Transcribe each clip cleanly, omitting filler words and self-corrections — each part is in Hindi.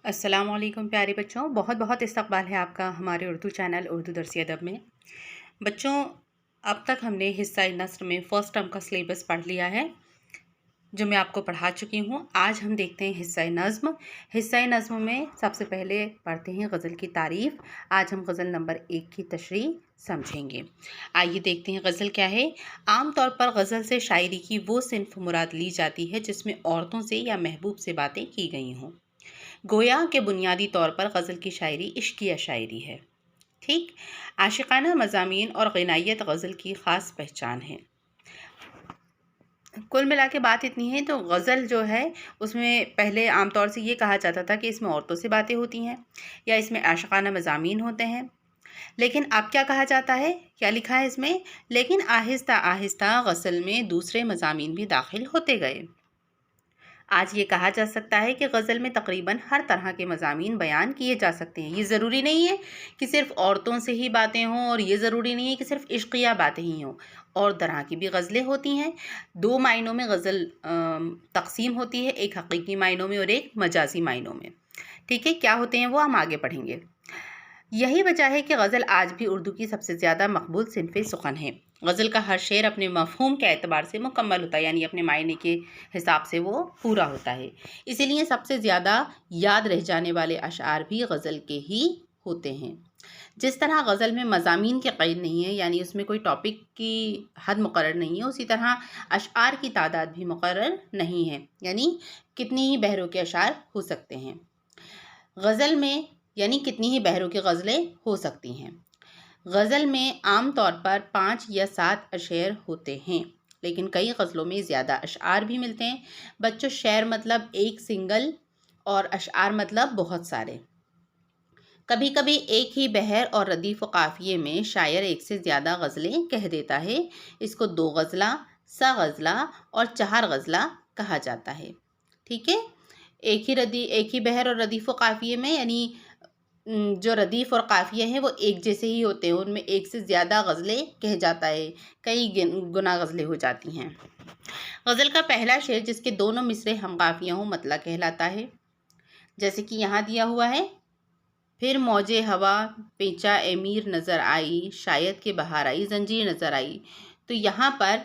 अस्सलाम वालेकुम प्यारे बच्चों, बहुत बहुत इस्तकबाल है आपका हमारे उर्दू चैनल उर्दू दरसी अदब में। बच्चों, अब तक हमने हिस्सा नस्र में फ़र्स्ट टर्म का सिलेबस पढ़ लिया है, जो मैं आपको पढ़ा चुकी हूँ। आज हम देखते हैं हिस्सा नज़्म। हिस्सा नज़्म में सबसे पहले पढ़ते हैं गज़ल की तारीफ़। आज हम गज़ल नंबर 1 की तशरीह समझेंगे। आइए देखते हैं गज़ल क्या है। आम तौर पर गज़ल से शायरी की वो सिन्फ मुराद ली जाती है जिसमें औरतों से या महबूब से बातें की गई हों। गोया के बुनियादी तौर पर गज़ल की शायरी इश्किया शायरी है। ठीक, आशिकाना मज़ामीन और ग़िनायत गज़ल की ख़ास पहचान है। कुल मिला के बात इतनी है, तो गज़ल जो है उसमें पहले आम तौर से ये कहा जाता था कि इसमें औरतों से बातें होती हैं या इसमें आशिकाना मज़ामीन होते हैं। लेकिन अब क्या कहा जाता है, क्या लिखा है इसमें, लेकिन आहिस्ता आहिस्ता गज़ल में दूसरे मज़ामीन भी दाखिल होते गए। आज ये कहा जा सकता है कि गज़ल में तकरीबन हर तरह के मज़ामीन बयान किए जा सकते हैं। ये ज़रूरी नहीं है कि सिर्फ़ औरतों से ही बातें हों, और ये ज़रूरी नहीं है कि सिर्फ़ इश्क़िया बातें ही हों। और तरह की भी गज़लें होती हैं। दो मायनों में गज़ल तक़सीम होती है, एक हकीकी मायनों में और एक मजाजी मायनों में। ठीक है, क्या होते हैं वो हम आगे पढ़ेंगे। यही वजह है कि गज़ल आज भी उर्दू की सबसे ज़्यादा मकबूल सिन्फ़ सुख़न है। गज़ल का हर शेर अपने मफ़हूम के एतबार से मुकम्मल होता है, यानी अपने मायने के हिसाब से वो पूरा होता है। इसीलिए सबसे ज़्यादा याद रह जाने वाले अशआर भी गज़ल के ही होते हैं। जिस तरह गज़ल में मज़ामीन के क़ैद नहीं है, यानी उसमें कोई टॉपिक की हद मुक़र्रर नहीं है, उसी तरह अशआर की तादाद भी मुक़र्रर नहीं है, यानी कितनी ही बहरों के अशआर हो सकते हैं। गज़ल में यानी कितनी ही बहरों की गज़लें हो सकती हैं। गज़ल में आम तौर पर 5 या 7 अशेर होते हैं, लेकिन कई गज़लों में ज़्यादा अशआर भी मिलते हैं। बच्चों, शेर मतलब एक सिंगल और अशआर मतलब बहुत सारे। कभी कभी एक ही बहर और रदीफ़ काफ़िए में शायर एक से ज़्यादा गज़लें कह देता है। इसको 2 गज़ला, सा गज़ला और 4 गज़ला कहा जाता है। ठीक है, एक ही बहर और रदीफ़ काफ़िए में, यानी जो रदीफ़ और काफ़िया हैं वो एक जैसे ही होते हैं, उनमें एक से ज़्यादा गज़लें कह जाता है, कई गुना गज़लें हो जाती हैं। गज़ल का पहला शेर जिसके दोनों मिसरे हम काफ़िया हों मतला कहलाता है। जैसे कि यहाँ दिया हुआ है, फिर मौजे हवा पेंचा एमीर नज़र आई, शायद के बहार आई जंजीर नज़र आई। तो यहाँ पर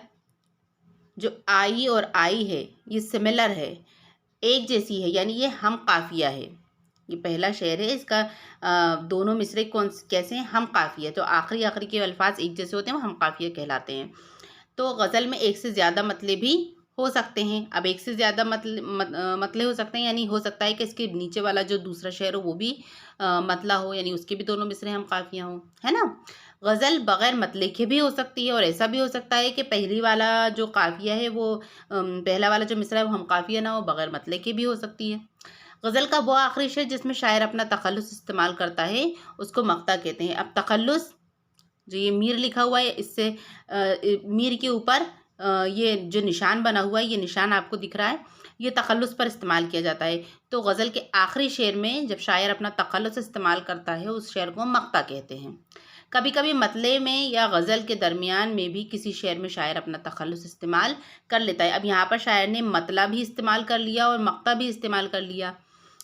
जो आई और आई है ये सिमिलर है, एक जैसी है, यानी ये हम काफ़िया है। ये पहला शेर है, इसका दोनों मिसरे कैसे हैं, हम काफ़िया। तो आखिरी के अल्फाज एक जैसे होते हैं, वो हम काफ़िया कहलाते हैं। तो गज़ल में एक से ज़्यादा मतले भी हो सकते हैं। अब एक से ज़्यादा मतले हो सकते हैं, यानी हो सकता है कि इसके नीचे वाला जो दूसरा शेर हो वो भी मतला हो, यानी उसके भी दोनों मिसरे हम काफ़िया हों, है ना। गज़ल बग़ैर मतले के भी हो सकती है, और ऐसा भी हो सकता है कि पहली वाला जो काफ़िया है वो पहला वाला जो मिसरा है वो हम काफ़िया ना हो, बग़ैर मतले के भी हो सकती है। गज़ल का वो आखिरी शेर जिसमें शायर अपना तख़ल्लुस इस्तेमाल करता है उसको मक़ता कहते हैं। अब तख़ल्लुस, जो ये मीर लिखा हुआ है, इससे मीर के ऊपर ये जो निशान बना हुआ है, ये निशान आपको दिख रहा है, ये तख़ल्लुस पर इस्तेमाल किया जाता है। तो गज़ल के आखिरी शेर में जब शायर अपना तख़ल्लुस इस्तेमाल करता है, उस शेर को मक़ता कहते हैं। कभी कभी मतले में या गज़ल के दरमियान में भी किसी शेर में शायर अपना तख़ल्लुस इस्तेमाल कर लेता है। अब यहाँ पर शायर ने मतला भी इस्तेमाल कर लिया और मक़ता भी इस्तेमाल कर लिया,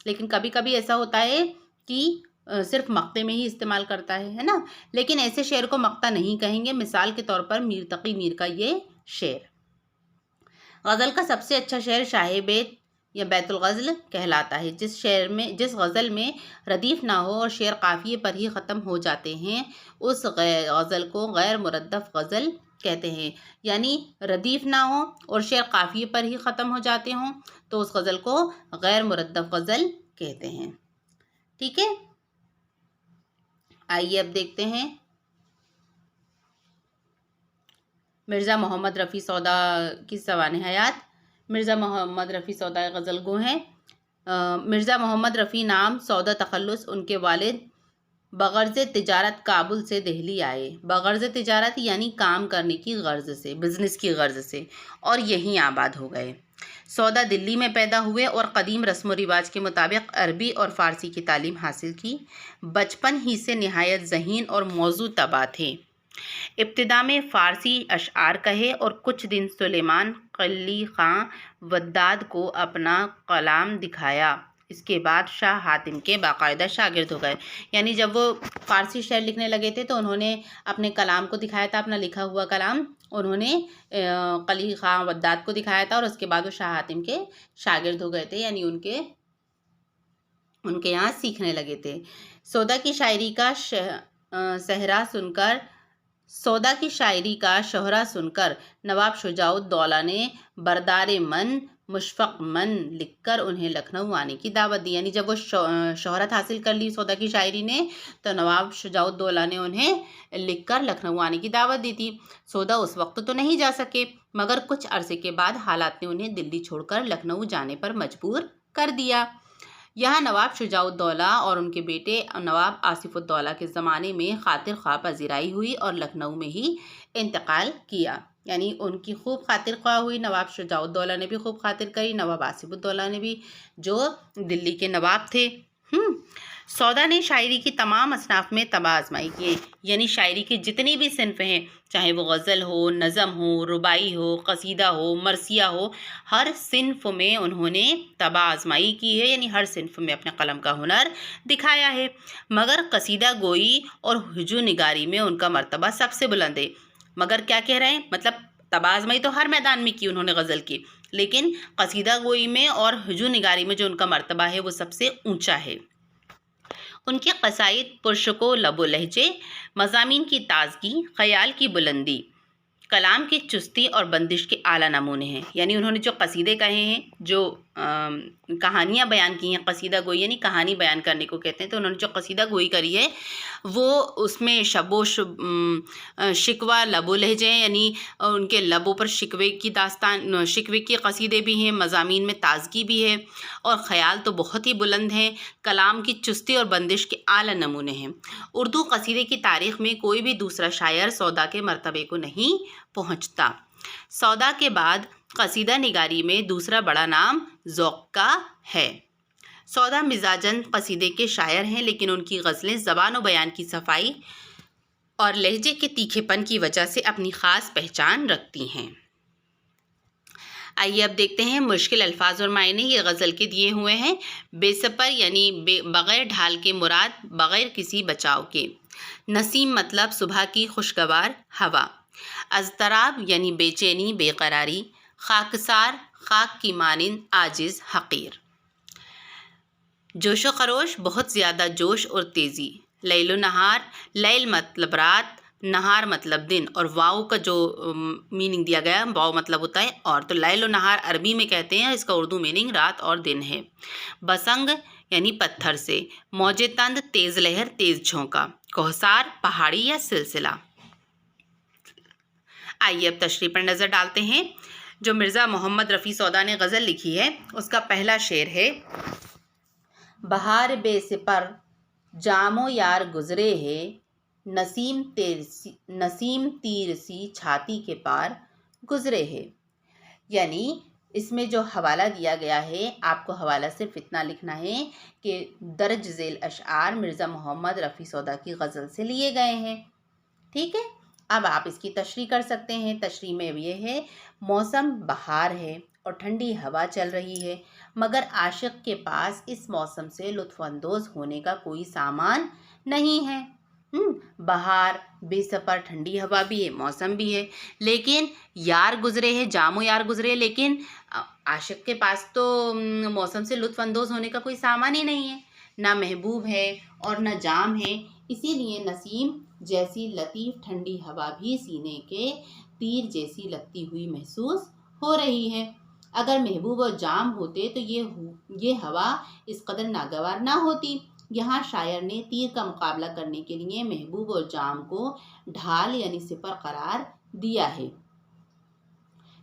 लेकिन कभी कभी ऐसा होता है कि सिर्फ मक़ते में ही इस्तेमाल करता है ना। लेकिन ऐसे शेर को मक़ता नहीं कहेंगे। मिसाल के तौर पर मीर तक़ी मीर का ये शेर। गज़ल का सबसे अच्छा शेर शाह बैत या बैतुल गज़ल कहलाता है। जिस गज़ल में रदीफ़ ना हो और शेर काफ़िए पर ही ख़त्म हो जाते हैं, उस गज़ल को गैर मुरद्दफ़ गज़ल कहते हैं। यानी रदीफ़ ना हो और शेर काफ़िए पर ही ख़त्म हो जाते हों, तो उस गज़ल को गैर मुरद्दफ़ गज़ल कहते हैं। ठीक है, आइए अब देखते हैं। मिर्ज़ा मोहम्मद रफ़ी सौदा की सवाने हयात। मिर्ज़ा मोहम्मद रफ़ी सौदा गज़ल गो हैं। मिर्ज़ा मोहम्मद रफ़ी नाम सौदा तख़ल्लुस उनके वालिद बग़र्ज़ तिजारत काबुल से दिल्ली आए। बग़र्ज़ तिजारत यानी काम करने की गर्ज़ से, बिज़नेस की गर्ज़ से, और यहीं आबाद हो गए। सौदा दिल्ली में पैदा हुए और क़दीम रस्म व रिवाज के मुताबिक अरबी और फ़ारसी की तालीम हासिल की। बचपन ही से नहायत ज़हीन और मौज़ू तबा थे। इब्तिदा में फ़ारसी अशआर कहे और कुछ दिन सुलेमान क़ली ख़ां वद्दाद को अपना कलाम दिखाया। इसके बाद शाह हातिम के बाकायदा शागिर्द हो गए। यानी जब वो फ़ारसी शेर लिखने लगे थे तो उन्होंने अपने कलाम को दिखाया था, अपना लिखा हुआ कलाम उन्होंने कली खां वद्दाद को दिखाया था और उसके बाद वो शाह हातिम के शागिर्द हो गए थे, यानी उनके यहाँ सीखने लगे थे। सौदा की शायरी का सहरा सुनकर सौदा की शायरी का शोहरा सुनकर नवाब शुजाउद्दौला ने बरदारे मन मुशफ़क़ मन लिखकर उन्हें लखनऊ आने की दावत दी। यानी जब वो शोहरत हासिल कर ली सौदा की शायरी ने तो नवाब शुजाउद्दौला ने उन्हें लिखकर लखनऊ आने की दावत दी थी। सौदा उस वक्त तो नहीं जा सके, मगर कुछ अरसे के बाद हालात ने उन्हें दिल्ली छोड़कर लखनऊ जाने पर मजबूर कर दिया। यहाँ नवाब शुजाउद्दौला और उनके बेटे नवाब आसिफुद्दौला के ज़माने में खातिर ख्वाह पजीराई हुई और लखनऊ में ही इंतकाल किया। यानी उनकी खूब खातिर ख्वाह हुई, नवाब शुजाउद्दौला ने भी खूब खातिर करी, नवाब आसिफुद्दौला ने भी, जो दिल्ली के नवाब थे। सौदा ने शायरी की तमाम असनाफ में तबाह आजमाई किए। यानी शायरी की जितनी भी सिन्फ़ हैं, चाहे वो गज़ल हो, नज़म हो, रुबाई हो, कसीदा हो, मरसिया हो, हर सिन्फ़ में उन्होंने तबाह आजमाई की है। यानी हर सिन्फ़ में अपने कलम का हुनर दिखाया है। मगर कसीदा गोई और हुजू निगारी में उनका मर्तबा सबसे बुलंद है। मगर क्या कह रहे हैं, मतलब तबाह आजमाई तो हर मैदान में की उन्होंने गज़ल की, लेकिन कसीदा गोई में और हुजू निगारी में जो उनका मर्तबा है वो सबसे ऊँचा है। उनके क़साइद पुरशको लबो लहजे, मज़ामीन की ताज़गी, ख़याल की बुलंदी, कलाम की चुस्ती और बंदिश के आला नमूने हैं। यानी उन्होंने जो कसीदे कहे हैं, जो कहानियाँ बयान की हैं, कसीदा गोई यानी कहानी बयान करने को कहते हैं, तो उन्होंने जो कसीदा गोई करी है वो उसमें शिकवा लबो लहजे, यानी उनके लबों पर शिकवे की दास्तान, शिकवे के कसीदे भी हैं, मज़ामीन में ताज़गी भी है और ख़याल तो बहुत ही बुलंद है, कलाम की चुस्ती और बंदिश के आला नमूने हैं। उर्दू कसीदे की तारीख़ में कोई भी दूसरा शायर सौदा के मर्तबे को नहीं पहुँचता। सौदा के बाद कसीदा निगारी में दूसरा बड़ा नाम ज़ौक़ का है। सौदा मिजाजन कसीदे के शायर हैं, लेकिन उनकी गज़लें ज़बान और बयान की सफाई और लहजे के तीखेपन की वजह से अपनी ख़ास पहचान रखती हैं। आइए अब देखते हैं मुश्किल अल्फाज और मायने। ये गज़ल के दिए हुए हैं। बेसपर यानी बग़ैर ढाल के मुराद बग़ैर किसी बचाव के। नसीम मतलब सुबह की खुशगवार हवा। अज़तराब यानी बेचैनी बेकरारी। खाकसार खाक की मानिंद आजिज़ हक़ीर। जोशो खरोश बहुत ज़्यादा जोश और तेज़ी। लैलो नहार, लैल मतलब रात, नहार मतलब दिन, और वाव का जो मीनिंग दिया गया, वाव मतलब होता है और, तो लैलो नहार अरबी में कहते हैं, इसका उर्दू मीनिंग रात और दिन है। बसंग यानी पत्थर से। मौजे तंद तेज़ लहर तेज़ झोंका। कोहसार पहाड़ी या सिलसिला। आइए अब तशरीह पर नज़र डालते हैं। जो मिर्ज़ा मोहम्मद रफ़ी सौदा ने गज़ल लिखी है उसका पहला शेर है। बहार बेसिपर जामो यार गुज़रे है, नसीम तीर सी छाती के पार गुज़रे है। यानी इसमें जो हवाला दिया गया है, आपको हवाला सिर्फ इतना लिखना है कि दर्ज झेल अशआर मिर्ज़ा मोहम्मद रफ़ी सौदा की गज़ल से लिए गए हैं। ठीक है, अब आप इसकी तशरीह कर सकते हैं। तशरीह में ये है, मौसम बहार है और ठंडी हवा चल रही है, मगर आशिक के पास इस मौसम से लुत्फ़अंदोज़ होने का कोई सामान नहीं है। बहार, बेसपर, ठंडी हवा भी है, मौसम भी है, लेकिन यार गुज़रे है, जामो यार गुज़रे, लेकिन आशिक के पास तो मौसम से लुत्फ़अंदोज़ होने का कोई सामान ही नहीं है, ना महबूब है और ना जाम है। इसीलिए नसीम जैसी लतीफ़ ठंडी हवा भी सीने के तीर जैसी लगती हुई महसूस हो रही है। अगर महबूब और जाम होते तो ये हवा इस कदर नागवार ना होती। यहाँ शायर ने तीर का मुकाबला करने के लिए महबूब और जाम को ढाल यानी सिपर करार दिया है,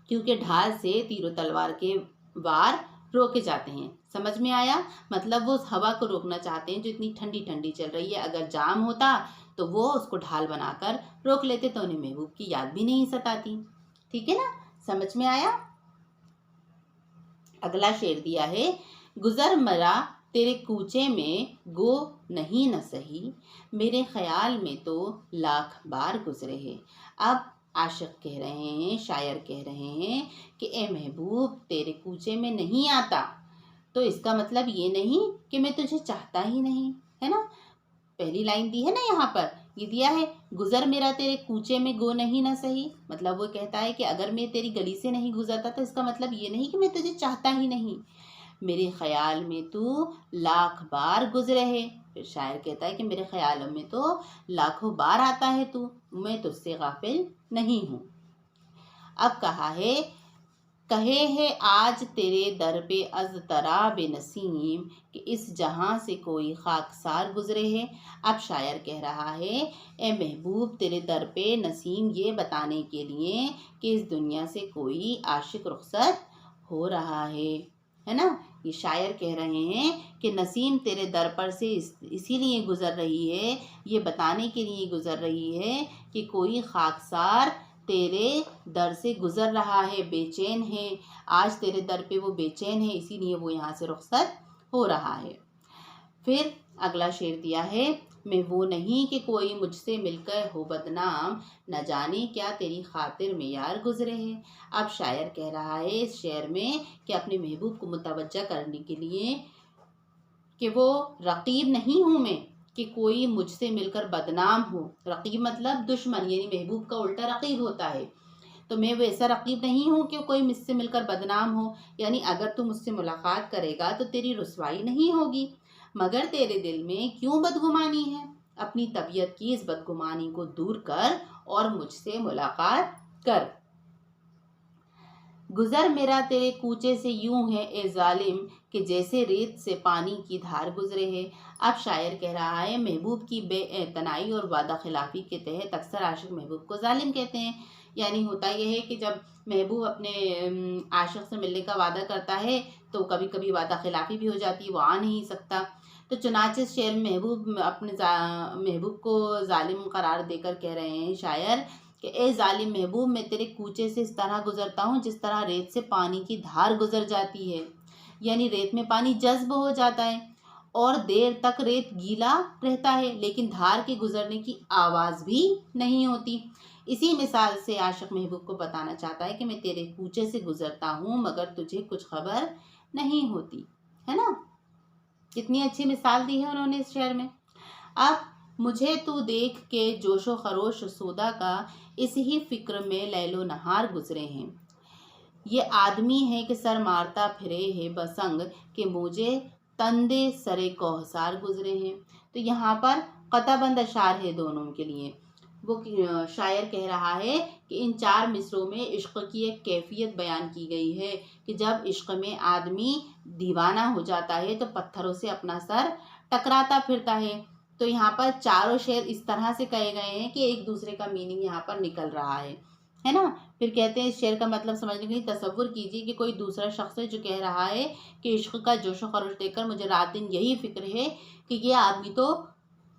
क्योंकि ढाल से तीर तलवार के वार रोके जाते हैं। समझ में आया? मतलब वो उस हवा को रोकना चाहते हैं जो इतनी ठंडी ठंडी चल रही है। अगर जाम होता तो वो उसको ढाल बनाकर रोक लेते, तो उन्हें महबूब की याद भी नहीं सताती। ठीक है ना? समझ में आया? अगला शेर दिया है। गुजर मरा तेरे कूचे में गो नहीं न सही, मेरे ख्याल में तो लाख बार गुजरे हैं। अब आशिक कह रहे हैं, शायर कह रहे हैं कि ए महबूब तेरे कूचे में नहीं आता, तो इसका मतलब ये नहीं कि मैं तुझे चाहता ही नहीं, है ना। पहली लाइन दी है ना यहाँ पर, ये दिया है गुजर मेरा तेरे कूचे में गो नहीं ना सही। मतलब वो कहता है कि अगर मैं तेरी गली से नहीं गुजरता तो इसका मतलब ये नहीं कि मैं तुझे चाहता ही नहीं, मेरे ख्याल में तू लाख बार गुजरे है। फिर शायर कहता है कि मेरे ख्यालों में तो लाखों बार आता है तू, मैं तुझसे गाफिल नहीं हूँ। अब कहा है, कहे है आज तेरे दर पे अज तरा बेनसीम, कि इस जहां से कोई खाकसार गुजरे है। अब शायर कह रहा है, ए महबूब तेरे दर पे नसीम ये बताने के लिए कि इस दुनिया से कोई आशिक रुखसत हो रहा है ना। ये शायर कह रहे हैं कि नसीम तेरे दर पर से इसीलिए गुजर रही है, ये बताने के लिए गुजर रही है कि कोई खाकसार तेरे दर से गुजर रहा है, बेचैन है, आज तेरे दर पे वो बेचैन है, इसीलिए वो यहाँ से रुखसत हो रहा है। फिर अगला शेर दिया है, मैं वो नहीं कि कोई मुझसे मिलकर हो बदनाम, न जाने क्या तेरी खातिर में यार गुजरे हैं। अब शायर कह रहा है इस शेर में कि अपने महबूब को मुतवज्जा करने के लिए कि वो रकीब नहीं हूँ मैं कि कोई मुझसे मिलकर बदनाम हो। रकीब मतलब दुश्मन, यानी महबूब का उल्टा रकीब होता है। तो मैं वैसा रकीब नहीं हूँ कि कोई मुझसे मिलकर बदनाम हो, यानी अगर तू मुझसे मुलाकात करेगा तो तेरी रुसवाई नहीं होगी। मगर तेरे दिल में क्यों बदगुमानी है, अपनी तबीयत की इस बदगुमानी को दूर कर और मुझसे मुलाकात कर। गुजर मेरा तेरे कूचे से यूं है ए जालिम, कि जैसे रेत से पानी की धार गुजरे है। अब शायर कह रहा है महबूब की बेतनाई और वादा खिलाफी के तहत अक्सर आशिक महबूब को जालिम कहते हैं। यानी होता यह है कि जब महबूब अपने आशिक से मिलने का वादा करता है तो कभी कभी वादा खिलाफी भी हो जाती है, वो आ नहीं सकता। तो चुनाचे इस शेर में महबूब अपने महबूब को जालिम करार देकर कह रहे हैं शायर कि ए जालिम महबूब, मैं तेरे कूचे से इस तरह गुजरता हूँ जिस तरह रेत से पानी की धार गुजर जाती है। यानी रेत में पानी जज्ब हो जाता है और देर तक रेत गीला रहता है, लेकिन धार के गुजरने की आवाज़ भी नहीं होती। इसी मिसाल से आशिक महबूब को बताना चाहता है कि मैं तेरे कूचे से गुजरता हूँ मगर तुझे कुछ खबर नहीं होती, है ना। कितनी अच्छी मिसाल दी है उन्होंने इस शेर में। अब मुझे तू देख के जोशो खरोश सौदा का, इस ही फिक्र में लैलो नहार गुजरे हैं। ये आदमी है कि सर मारता फिरे है बसंग, के मुझे तंदे सरे कोहसार गुजरे हैं। तो यहाँ पर कताबंद अशार है दोनों के लिए। वो शायर कह रहा है कि इन चार मिसरों में इश्क की एक कैफियत बयान की गई है कि जब इश्क में आदमी दीवाना हो जाता है तो पत्थरों से अपना सर टकराता फिरता है। तो यहाँ पर चारों शेर इस तरह से कहे गए हैं कि एक दूसरे का मीनिंग यहाँ पर निकल रहा है ना। फिर कहते हैं इस शेर का मतलब समझने के लिए तसव्वुर कीजिए कि कोई दूसरा शख्स है जो कह रहा है कि इश्क का जोशो खरोश देखकर मुझे रात दिन यही फिक्र है कि ये आदमी तो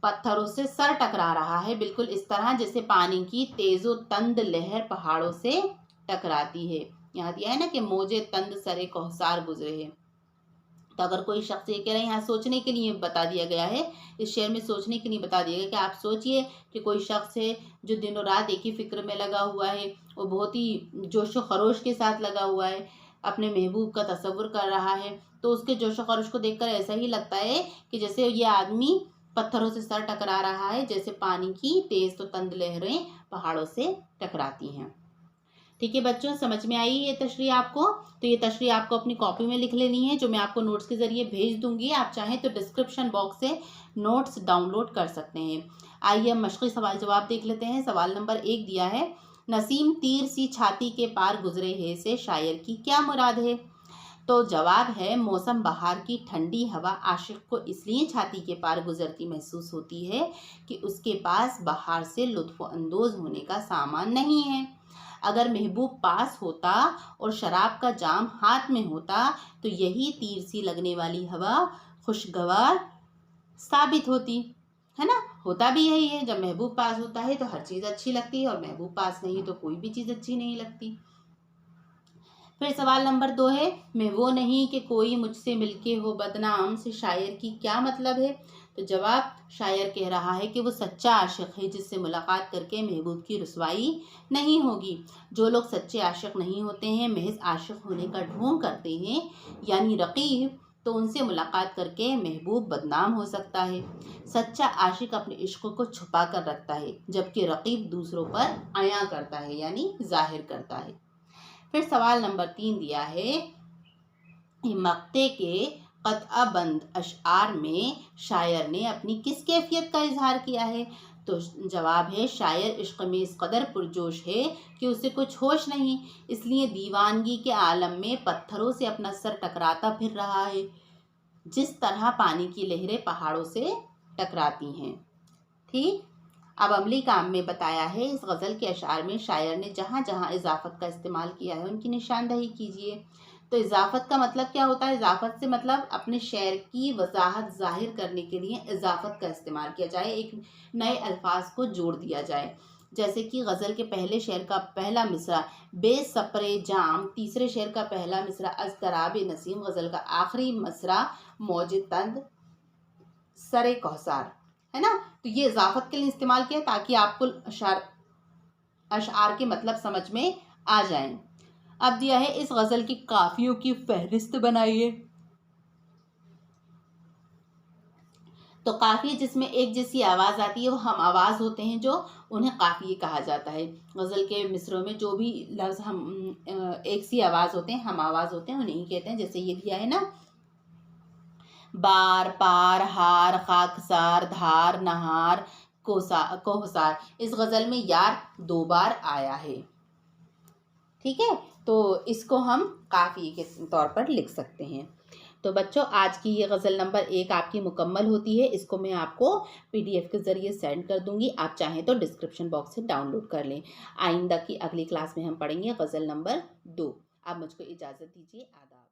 पत्थरों से सर टकरा रहा है, बिल्कुल इस तरह जैसे पानी की तेजो तंद लहर पहाड़ों से टकराती है। यहाँ दिया है ना कि मोजे तंद सरे कोहसार गुजरे है। तो अगर कोई शख्स ये कह रहे हैं, यहाँ सोचने के लिए बता दिया गया है, इस शेर में सोचने के लिए बता दिया गया कि आप सोचिए कि कोई शख्स है जो दिनों रात एक ही फिक्र में लगा हुआ है, वो बहुत ही जोशो खरोश के साथ लगा हुआ है, अपने महबूब का तसव्वुर कर रहा है, तो उसके जोशो खरोश को देखकर ऐसा ही लगता है कि जैसे ये आदमी पत्थरों से सर टकरा रहा है, जैसे पानी की तेज तो तंद लहरें पहाड़ों से टकराती हैं। ठीक है बच्चों, समझ में आई ये तशरीह आपको। तो ये तशरीह आपको अपनी कॉपी में लिख लेनी है, जो मैं आपको नोट्स के ज़रिए भेज दूंगी। आप चाहें तो डिस्क्रिप्शन बॉक्स से नोट्स डाउनलोड कर सकते हैं। आइए हम मशक़ी सवाल जवाब देख लेते हैं। सवाल नंबर 1 दिया है, नसीम तीर सी छाती के पार गुजरे है से शायर की क्या मुराद है। तो जवाब है, मौसम बहार की ठंडी हवा आशिक को इसलिए छाती के पार गुजरती महसूस होती है कि उसके पास बहार से लुत्फ़ अंदोज़ होने का सामान नहीं है। अगर महबूब पास होता और शराब का जाम हाथ में होता तो यही तीर सी लगने वाली हवा खुशगवार साबित होती, है ना। होता भी यही है, जब महबूब पास होता है तो हर चीज़ अच्छी लगती है और महबूब पास नहीं तो कोई भी चीज़ अच्छी नहीं लगती। फिर सवाल नंबर 2 है, मैं वो नहीं कि कोई मुझसे मिलके हो बदनाम से शायर की क्या मतलब है। तो जवाब, शायर कह रहा है कि वो सच्चा आशिक है जिससे मुलाकात करके महबूब की रुसवाई नहीं होगी। जो लोग सच्चे आशिक नहीं होते हैं, महज आशिक होने का ढोंग करते हैं यानी रकीब, तो उनसे मुलाकात करके महबूब बदनाम हो सकता है। सच्चा आशिक अपने इश्क को छुपा कर रखता है, जबकि रकीब दूसरों पर अया करता है यानी जाहिर करता है। फिर सवाल नंबर 3 दिया है, मक्ते के क़त्अबंद अशआर में शायर ने अपनी किस कैफियत का इजहार किया है? तो जवाब है, शायर इश्क में इस कदर पुरजोश है कि उसे कुछ होश नहीं, इसलिए दीवानगी के आलम में पत्थरों से अपना सर टकराता फिर रहा है, जिस तरह पानी की लहरें पहाड़ों से टकराती हैं। ठीक, अब अमली काम में बताया है, इस गज़ल के अशार में शायर ने जहाँ जहाँ इजाफत का इस्तेमाल किया है उनकी निशानदही कीजिए। तो इजाफत का मतलब क्या होता है? इजाफत से मतलब अपने शेर की वजाहत जाहिर करने के लिए इजाफत का इस्तेमाल किया जाए, एक नए अल्फाज को जोड़ दिया जाए। जैसे कि गज़ल के पहले शेर का पहला मिसरा बेसपरे जाम, तीसरे शेर का पहला मिसरा अज़तराब नसीम, गज़ल का आखिरी मिसरा मौज तंद सरे कौसार, है ना। तो ये इजाफत के लिए इस्तेमाल किया ताकि आपको अशआर के मतलब समझ में आ जाएं। अब दिया है, इस गज़ल की काफियों की फहरिस्त बनाइए। तो काफिये जिसमें एक जैसी आवाज़ आती है वो हम आवाज़ होते हैं, जो उन्हें काफिये कहा जाता है। गज़ल के मिसरों में जो भी लफ्ज़ हम एक सी आवाज़ होते हैं, हम आवाज़ होते हैं, उन्हें कहते हैं। जैसे ये दिया है ना, बार पार हार खाकसार धार नहार कोहसार, इस गज़ल में यार 2 बार आया है। ठीक है, तो इसको हम काफ़िये के तौर पर लिख सकते हैं। तो बच्चों, आज की ये गज़ल नंबर 1 आपकी मुकम्मल होती है। इसको मैं आपको PDF के ज़रिए सेंड कर दूंगी, आप चाहें तो डिस्क्रिप्शन बॉक्स से डाउनलोड कर लें। आइंदा की अगली क्लास में हम पढ़ेंगे गज़ल नंबर 2। आप मुझको इजाज़त दीजिए, आदाब।